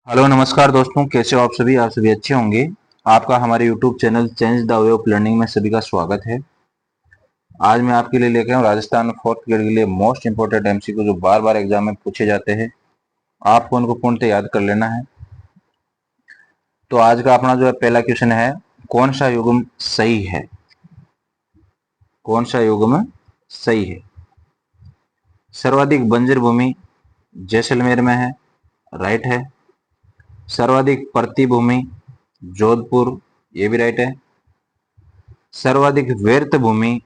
Hello नमस्कार दोस्तों, कैसे हो आप सभी अच्छे होंगे। आपका हमारे YouTube channel change the way of learning में सभी का स्वागत है। आज मैं आपके लिए लेके आया हूँ राजस्थान फोर्थ ग्रेड के लिए मोस्ट इंपोर्टेंट एमसीक्यू जो बार बार एग्जाम में पूछे जाते हैं। आपको उनको पूर्णतः याद कर लेना है। तो आज का अपना जो है पहला क्वेश्चन है, कौन सा युग्म सही है। कौन सा युग्म सही है। सर्वाधिक बंजर भूमि जैसलमेर में है, राइट है। सर्वाधिक परती भूमि जोधपुर, ये भी राइट है। सर्वाधिक व्यर्थ भूमि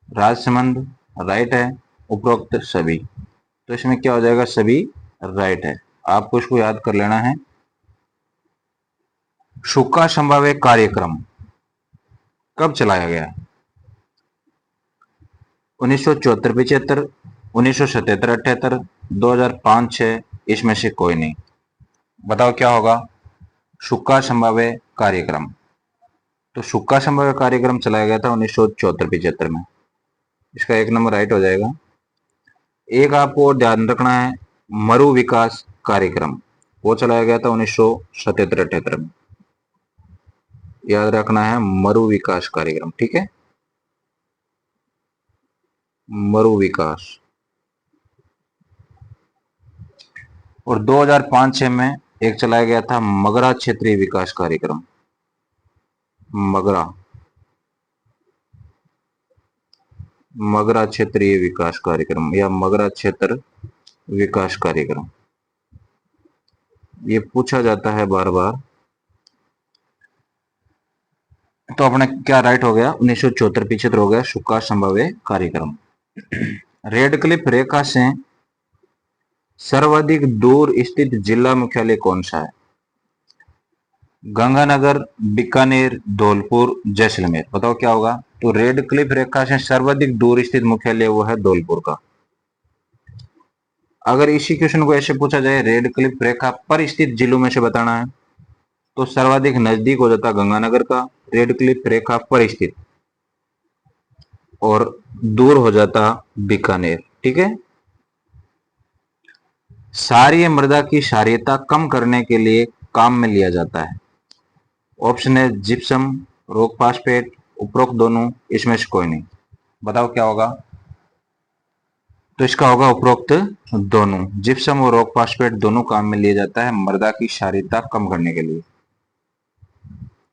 राजसमंद, राइट है। उपरोक्त सभी, तो इसमें क्या हो जाएगा, सभी राइट है। आपको इसको याद कर लेना है। शुका संभाव्य कार्यक्रम कब चलाया गया। 1974 75, 1977 78, 2005 6, इसमें से कोई नहीं। बताओ क्या होगा। शुका संभाव्य कार्यक्रम, तो शुका संभाव्य कार्यक्रम चलाया गया था 1974 75 में। इसका एक नंबर राइट हो जाएगा। एक आपको और ध्यान रखना है, मरु विकास कार्यक्रम वो चलाया गया था 1977 78 में। याद रखना है मरु विकास कार्यक्रम, ठीक है। मरु विकास। और 2005-6 में एक चलाया गया था मगरा क्षेत्रीय विकास कार्यक्रम। मगरा, मगरा क्षेत्रीय विकास कार्यक्रम या मगरा क्षेत्र विकास कार्यक्रम, ये पूछा जाता है बार बार। तो अपने क्या राइट हो गया, 1974 75 हो गया शुका संभाव्य कार्यक्रम। रेड क्लिफ रेखा से सर्वाधिक दूर स्थित जिला मुख्यालय कौन सा है। गंगानगर, बीकानेर, धौलपुर, जैसलमेर। बताओ क्या होगा। तो रेड क्लिफ रेखा से सर्वाधिक दूर स्थित मुख्यालय वो है धौलपुर का। अगर इसी क्वेश्चन को ऐसे पूछा जाए, रेड क्लिफ रेखा पर स्थित जिलों में से बताना है, तो सर्वाधिक नजदीक हो जाता गंगानगर का रेड क्लिफ रेखा पर स्थित, और दूर हो जाता बीकानेर, ठीक है। क्षारीय मृदा की क्षारीयता कम करने के लिए काम में लिया जाता है। ऑप्शन है जिप्सम, रॉक फास्फेट, उपरोक्त दोनों, इसमें से कोई नहीं। बताओ क्या होगा। तो इसका होगा उपरोक्त दोनों। जिप्सम और रॉक फास्फेट दोनों काम में लिया जाता है मृदा की क्षारीयता कम करने के लिए।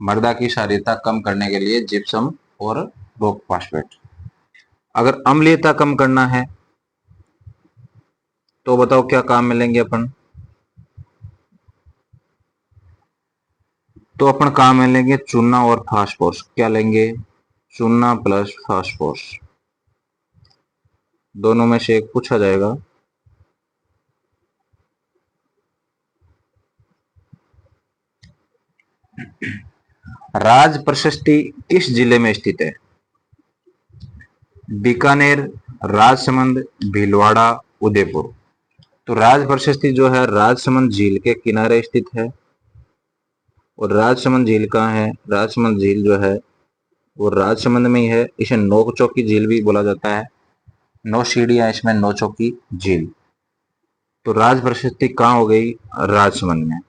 मृदा की क्षारीयता कम करने के लिए जिप्सम और रॉक फास्फेट। अगर अम्लीयता कम करना है तो बताओ क्या काम में लेंगे अपन। तो अपन काम में लेंगे चूना और फास्फोरस। क्या लेंगे, चूना प्लस फास्फोरस, दोनों में से एक पूछा जाएगा। राज प्रशस्ति किस जिले में स्थित है। बीकानेर, राजसमंद, भीलवाड़ा, उदयपुर। तो राज प्रशस्ति जो है राजसमंद झील के किनारे स्थित है। और राजसमंद झील कहाँ है, राजसमंद झील जो है वो राजसमंद में ही है। इसे नौचौकी झील भी बोला जाता है। 9 सीढ़ियां इसमें, नौचौकी झील। तो राज प्रशस्ति कहाँ हो गई, राजसमंद में।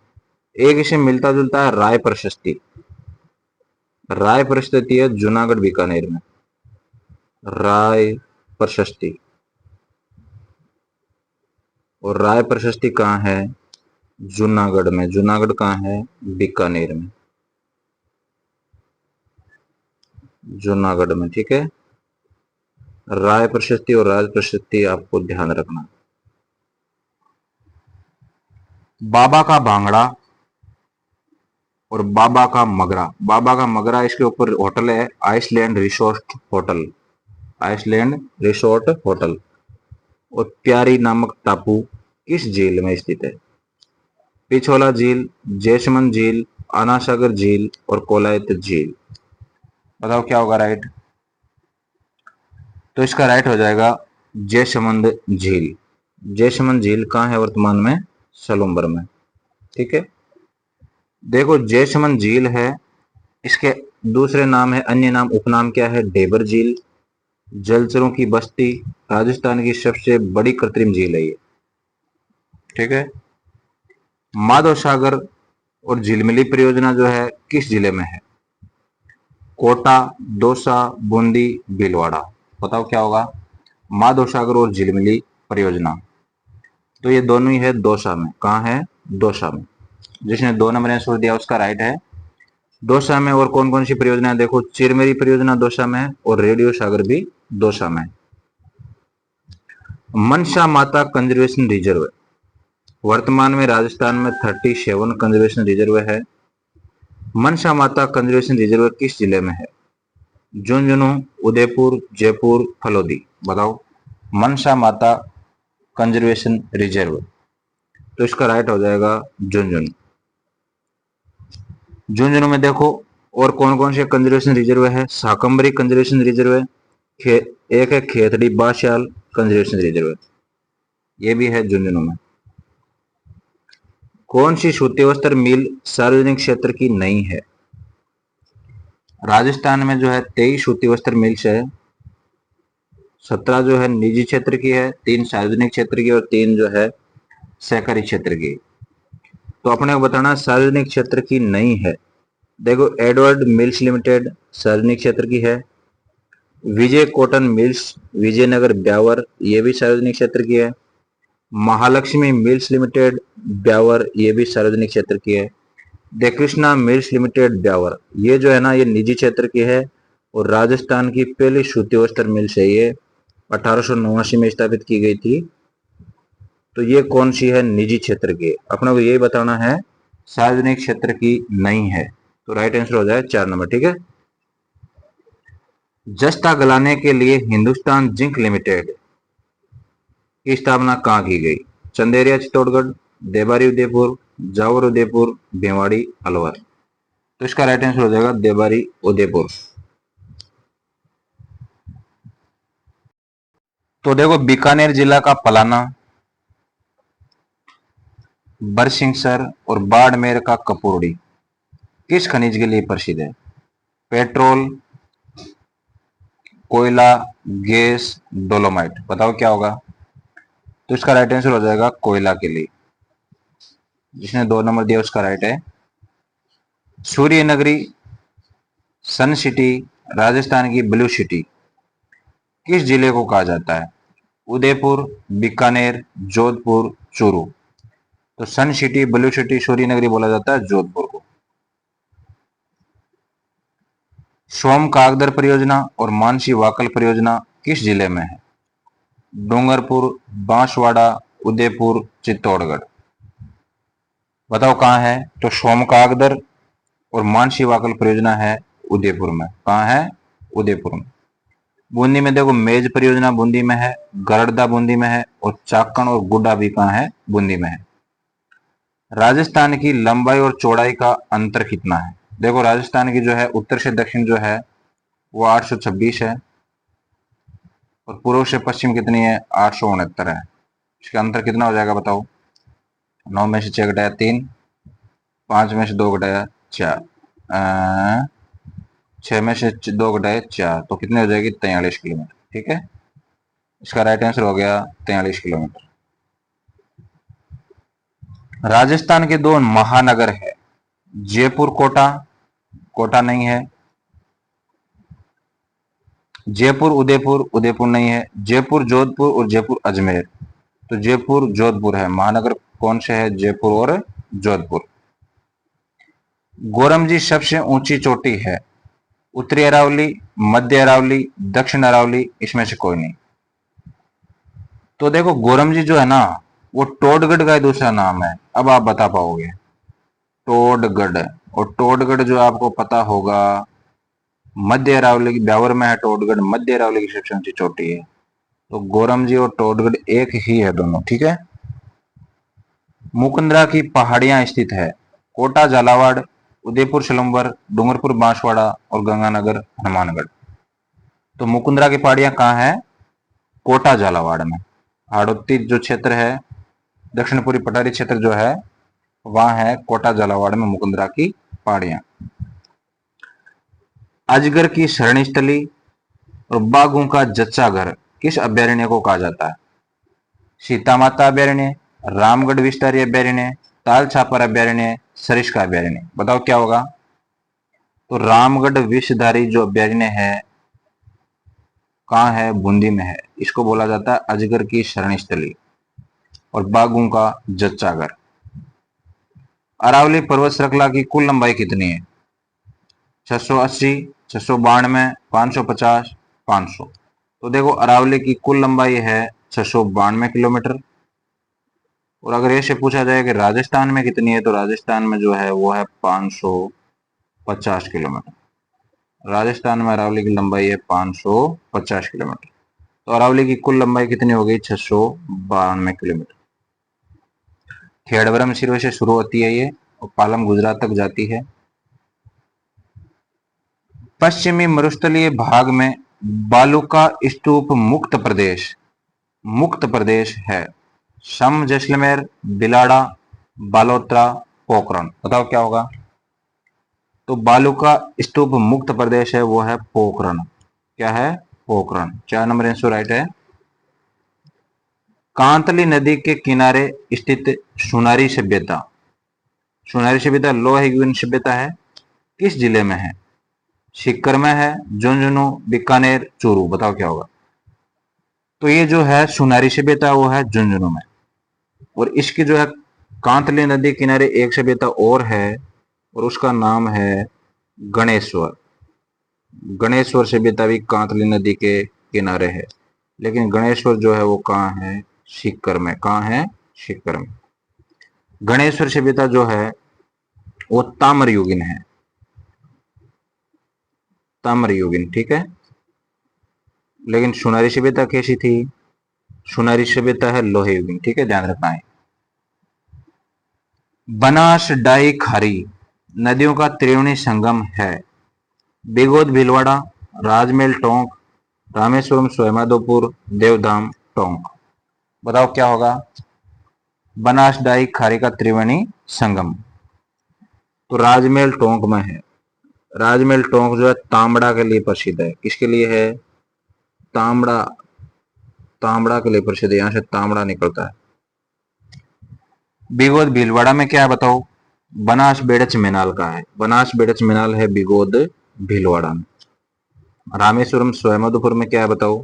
एक इसे मिलता जुलता है राय प्रशस्ति। राय प्रशस्ति है जूनागढ़ बीकानेर में, राय प्रशस्ति। और राय प्रशस्ति कहाँ है, जूनागढ़ में। जूनागढ़ कहाँ है, बीकानेर में, जूनागढ़ में, ठीक है। राय प्रशस्ति और राज प्रशस्ति आपको ध्यान रखना। बाबा का भांगड़ा और बाबा का मगरा। बाबा का मगरा इसके ऊपर होटल है, island resort hotel, island resort hotel. और प्यारी नामक टापू किस झील में स्थित है। पिछोला झील, जैसमंद झील, आना सागर झील और कोलायत झील। बताओ क्या होगा राइट। तो इसका राइट हो जाएगा जैसमंद झील। जैसमंद झील कहाँ है वर्तमान में, सलूम्बर में, ठीक है। देखो जैसमंद झील है, इसके दूसरे नाम है, अन्य नाम उपनाम क्या है, डेबर झील। जलचरों की बस्ती, राजस्थान की सबसे बड़ी कृत्रिम झील है ये, ठीक है। माधव सागर और झिलमिली परियोजना जो है किस जिले में है? कोटा, दौसा, बूंदी, भीलवाड़ा। बताओ क्या होगा? माधव सागर और झिलमिली परियोजना, तो ये दोनों ही है दौसा में। कहाँ है? दौसा में। जिसने 2 नंबर आंसर दिया उसका राइट है दौसा में। और कौन कौन सी परियोजना है देखो, चिरमेरी परियोजना दौसा में है और रेडियो सागर भी दौसा में। मनसा माता कंजर्वेशन रिजर्व वर्तमान में राजस्थान में 37 कंजर्वेशन रिजर्व है। मनसा माता कंजर्वेशन रिजर्व किस जिले में है? झुंझुनू, उदयपुर, जयपुर, फलोदी। बताओ। मनसा माता कंजर्वेशन रिजर्व, तो इसका राइट हो जाएगा झुंझुनू। झुंझुनू में देखो और कौन कौन से कंजर्वेशन रिजर्व है? शाकंभरी कंजर्वेशन रिजर्व है, एक है खेतड़ी बाश्याल कंजर्वेशन रिजर्व, ये भी है झुंझुनू में। कौन सी सूती वस्त्र मिल सार्वजनिक क्षेत्र की नहीं है? राजस्थान में जो है 23 सूती वस्त्र मिल्स है, 17 जो है निजी क्षेत्र की है, 3 सार्वजनिक क्षेत्र की और 3 जो है सहकारी क्षेत्र की। तो अपने को बताना सार्वजनिक क्षेत्र की नहीं है। देखो, एडवर्ड मिल्स लिमिटेड सार्वजनिक क्षेत्र की है, विजय कॉटन मिल्स विजयनगर ब्यावर ये भी सार्वजनिक क्षेत्र की है, महालक्ष्मी मिल्स लिमिटेड ब्यावर ये भी सार्वजनिक क्षेत्र की है, the Krishna mills limited Beawar ये जो है ना ये निजी क्षेत्र की है। और राजस्थान की पहली सूती वस्त्र मिल्स है, ये 1889 में स्थापित की गई थी। तो ये कौन सी है? निजी क्षेत्र की। अपने को यही बताना है सार्वजनिक क्षेत्र की नहीं है, तो राइट आंसर हो जाए 4 नंबर। ठीक है। जस्ता गलाने के लिए हिंदुस्तान जिंक लिमिटेड की स्थापना कहाँ की गई? चंदेरिया चित्तौड़गढ़, देबारी उदयपुर, जावर उदयपुर, भिवाड़ी अलवर। तो इसका राइट आंसर हो जाएगा देबारी उदयपुर। तो देखो, बीकानेर जिला का पलाना, बरसिंहसर और बाड़मेर का कपूरड़ी किस खनिज के लिए प्रसिद्ध है? पेट्रोल, कोयला, गैस, डोलोमाइट। बताओ क्या होगा? तो इसका राइट आंसर हो जाएगा कोयला के लिए। जिसने 2 नंबर दिया उसका राइट है। सूर्य नगरी, सन सिटी, राजस्थान की ब्लू सिटी किस जिले को कहा जाता है? उदयपुर, बीकानेर, जोधपुर, चूरू। तो सन सिटी, ब्लू सिटी, सूर्य नगरी बोला जाता है जोधपुर को। सोम कागदर परियोजना और मानसी वाकल परियोजना किस जिले में है? डूंगरपुर, बांसवाड़ा, उदयपुर, चित्तौड़गढ़। बताओ कहाँ है? तो सोम कागदर और मानसी वाकल परियोजना है उदयपुर में। कहाँ है? उदयपुर में। बूंदी में देखो, मेज परियोजना बूंदी में है, गरड़दा बूंदी में है और चाकण और गुड्डा भी कहाँ है? बूंदी में है। राजस्थान की लंबाई और चौड़ाई का अंतर कितना है? देखो, राजस्थान की जो है उत्तर से दक्षिण जो है वो 826 है और पूर्व से पश्चिम कितनी है? 869 है। इसका अंतर कितना हो जाएगा बताओ? 9 में से 6 घटाया 3, 5 में से 2 घटाया 4, 6 में से 2 घटाए 4, तो कितने हो जाएगी? 43 किलोमीटर। ठीक है, इसका राइट आंसर हो गया 43 किलोमीटर। राजस्थान के 2 महानगर है, जयपुर कोटा, कोटा नहीं है, जयपुर उदयपुर, उदयपुर नहीं है, जयपुर जोधपुर और जयपुर अजमेर। तो जयपुर जोधपुर है। महानगर कौन से है? जयपुर और जोधपुर। गोरमजी सबसे ऊंची चोटी है, उत्तरी अरावली, मध्य अरावली, दक्षिण अरावली, इसमें से कोई नहीं। तो देखो, गोरमजी जो है ना वो टोडगढ़ का दूसरा नाम है। अब आप बता पाओगे टोडगढ़। और टोडगढ़ जो आपको पता होगा मध्य अरावली की ब्यावर में है। टोडगढ़ मध्य अरावली की सबसे ऊंची चोटी है। तो गोरमजी और टोडगढ़ एक ही है दोनों। ठीक है। मुकुंदरा की पहाड़ियां स्थित है, कोटा झालावाड़, उदयपुर सलम्बर, डूंगरपुर बांसवाड़ा और गंगानगर हनुमानगढ़। तो मुकुंदरा की पहाड़ियां कहाँ है? कोटा झालावाड़ में। हाड़ौती जो क्षेत्र है, दक्षिण पूर्वी पठारी क्षेत्र जो है वहां है कोटा झालावाड़ में मुकुंदरा की पहाड़ियां। अजगर की शरण स्थली और बाघों का जच्चा घर किस अभ्यारण्य को कहा जाता है? सीता माता अभ्यारण्य, रामगढ़ विस्तारी अभ्यारण्य, ताल छापर अभ्यारण्य, सरिस्का अभ्यारण्य। बताओ क्या होगा? तो रामगढ़ विषधारी जो अभ्यारण्य है कहाँ है? बूंदी में है। इसको बोला जाता है अजगर की शरण स्थली। और बाघों का जच्चागर। अरावली पर्वत श्रृंखला की कुल लंबाई कितनी है? 680, 692, 550, 500। तो देखो अरावली की कुल लंबाई है 692 किलोमीटर। और अगर ऐसे पूछा जाए कि राजस्थान में कितनी है, तो राजस्थान में जो है वो है 550 किलोमीटर। राजस्थान में अरावली की लंबाई है 550 किलोमीटर। तो अरावली की कुल लंबाई कितनी हो गई? 692 किलोमीटर। खेड़ब्रह्म सिरों से शुरू होती है ये और पालम गुजरात तक जाती है। पश्चिमी मरुस्थलीय भाग में बालू का स्तूप मुक्त प्रदेश है। सम, जैसलमेर, बिलाड़ा, बालोतरा, पोखरण। बताओ क्या होगा? तो बालू का स्तूप मुक्त प्रदेश है वो है पोखरण। क्या है? पोखरण। 4 नंबर आंसर राइट है। कांतली नदी के किनारे स्थित सुनारी सभ्यता। सुनारी सभ्यता लोह सभ्यता है। किस जिले में है? सीकर में है, झुंझुनू, बीकानेर, चूरू। बताओ क्या होगा? तो ये जो है सुनारी सभ्यता वो है झुंझुनू में। और इसकी जो है कांतली नदी किनारे एक सभ्यता और है और उसका नाम है गणेश्वर। गणेश्वर सभ्यता भी कांतली नदी के किनारे है। लेकिन गणेश्वर जो है वो कहाँ है? सीकर में। कहाँ है? सीकर में। गणेश्वर सभ्यता जो है वो ताम्रयुगीन है। ताम्रयुगीन, ठीक है। लेकिन सुनारी सभ्यता कैसी थी? सुनारी सभ्यता है लोहे युगीन। ठीक है, ध्यान रखना है। बनास, डाई, खारी नदियों का त्रिवेणी संगम है। बिगोद, भीलवाड़ा, राजमहल, टोंक, रामेश्वरम, सोयमाधोपुर, देवधाम, टोंक। बताओ क्या होगा? बनास, डाई, खारी का त्रिवेणी संगम तो राजमहल टोंक में है। राजमहल टोंक जो है तांबड़ा के लिए प्रसिद्ध है। किसके लिए है? तांबड़ा। तांबड़ा के लिए प्रसिद्ध है, यहां से तांबड़ा निकलता है। बिगोद भीलवाड़ा में क्या है बताओ? बनास बेड़च मेनाल का है। बनास बेड़च मेनाल है बिगोद भीलवाड़ा में। रामेश्वरम सोयमाधोपुर में क्या है बताओ?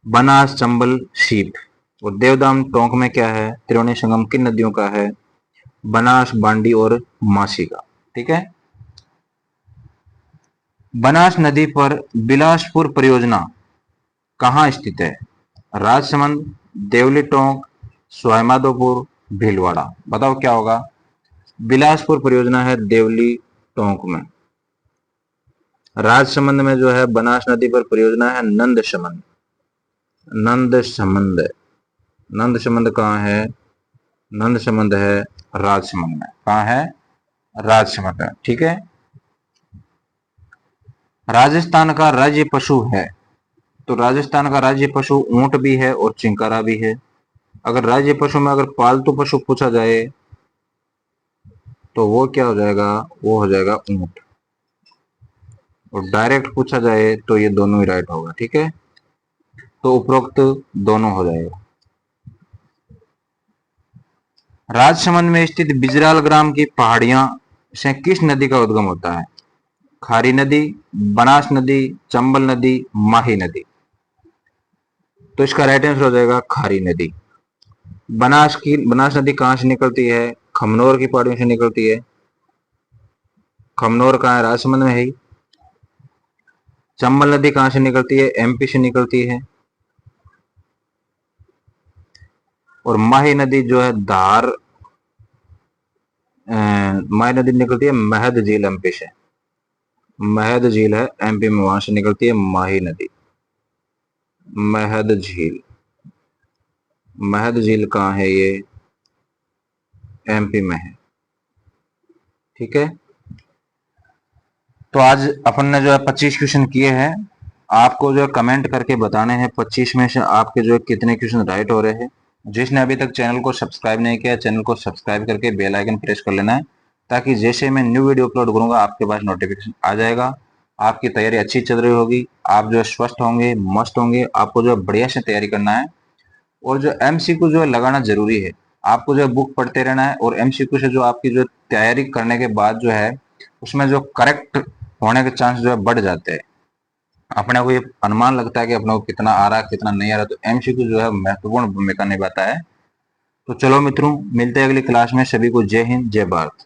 बनास, चंबल, शीप। और देवदाम टोंक में क्या है? त्रिवेणी संगम किन नदियों का है? बनास, बांडी और मासी का। ठीक है। बनास नदी पर बिलासपुर परियोजना कहाँ स्थित है? राजसमंद, देवली टोंक, सोयमाधोपुर, भीलवाड़ा। बताओ क्या होगा? बिलासपुर परियोजना है देवली टोंक में। राजसमंद में जो है बनास नदी पर परियोजना है नंदसमंद। नंदसमंद। नंदसमंद कहाँ है? नंदसमंद है राजसमंद में। कहाँ है? राजसमंद में। ठीक है। राजस्थान का राज्य पशु है। तो राजस्थान का राज्य पशु ऊंट भी है और चिंकारा भी है। अगर राज्य पशु में अगर पालतू पशु पूछा जाए तो वो क्या हो जाएगा? वो हो जाएगा ऊंट। और डायरेक्ट पूछा जाए तो ये दोनों ही राइट होगा। ठीक है, तो उपरोक्त दोनों हो जाएगा। राजसमंद में स्थित बिजराल ग्राम की पहाड़ियां से किस नदी का उद्गम होता है? खारी नदी, बनास नदी, चंबल नदी, माही नदी। तो इसका राइट आंसर हो जाएगा खारी नदी। बनास नदी कहां से निकलती है? खमनोर की पहाड़ियों से निकलती है। खमनोर कहाँ है? राजसमंद में है ही। चंबल नदी कहां से निकलती है? एमपी से निकलती है। और माही नदी जो है माही नदी निकलती है महद झील एमपी से। महद झील है एमपी में, वहां से निकलती है माही नदी। महद झील। महद झील कहाँ है? ये एमपी में है। ठीक है। तो आज अपन ने जो है 25 क्वेश्चन किए हैं। आपको जो है कमेंट करके बताने हैं 25 में से आपके जो है कितने क्वेश्चन राइट हो रहे हैं। जिसने अभी तक चैनल को सब्सक्राइब नहीं किया, चैनल को सब्सक्राइब करके बेल आइकन प्रेस कर लेना है, ताकि जैसे मैं न्यू वीडियो अपलोड करूंगा आपके पास नोटिफिकेशन आ जाएगा। आपकी तैयारी अच्छी चल रही होगी, आप जो है स्वस्थ होंगे, मस्त होंगे। आपको जो है बढ़िया से तैयारी करना है और जो एमसीक्यू जो है लगाना जरूरी है। आपको जो है बुक पढ़ते रहना है, और एमसीक्यू से जो आपकी जो तैयारी करने के बाद जो है उसमें जो करेक्ट होने के चांस जो है बढ़ जाते हैं। अपने को ये अनुमान लगता है कि अपने को कितना आ रहा है कितना नहीं आ रहा, तो एमसीक्यू जो है महत्वपूर्ण भूमिका निभाता है। तो चलो मित्रों, मिलते हैं अगली क्लास में। सभी को जय हिंद, जय भारत।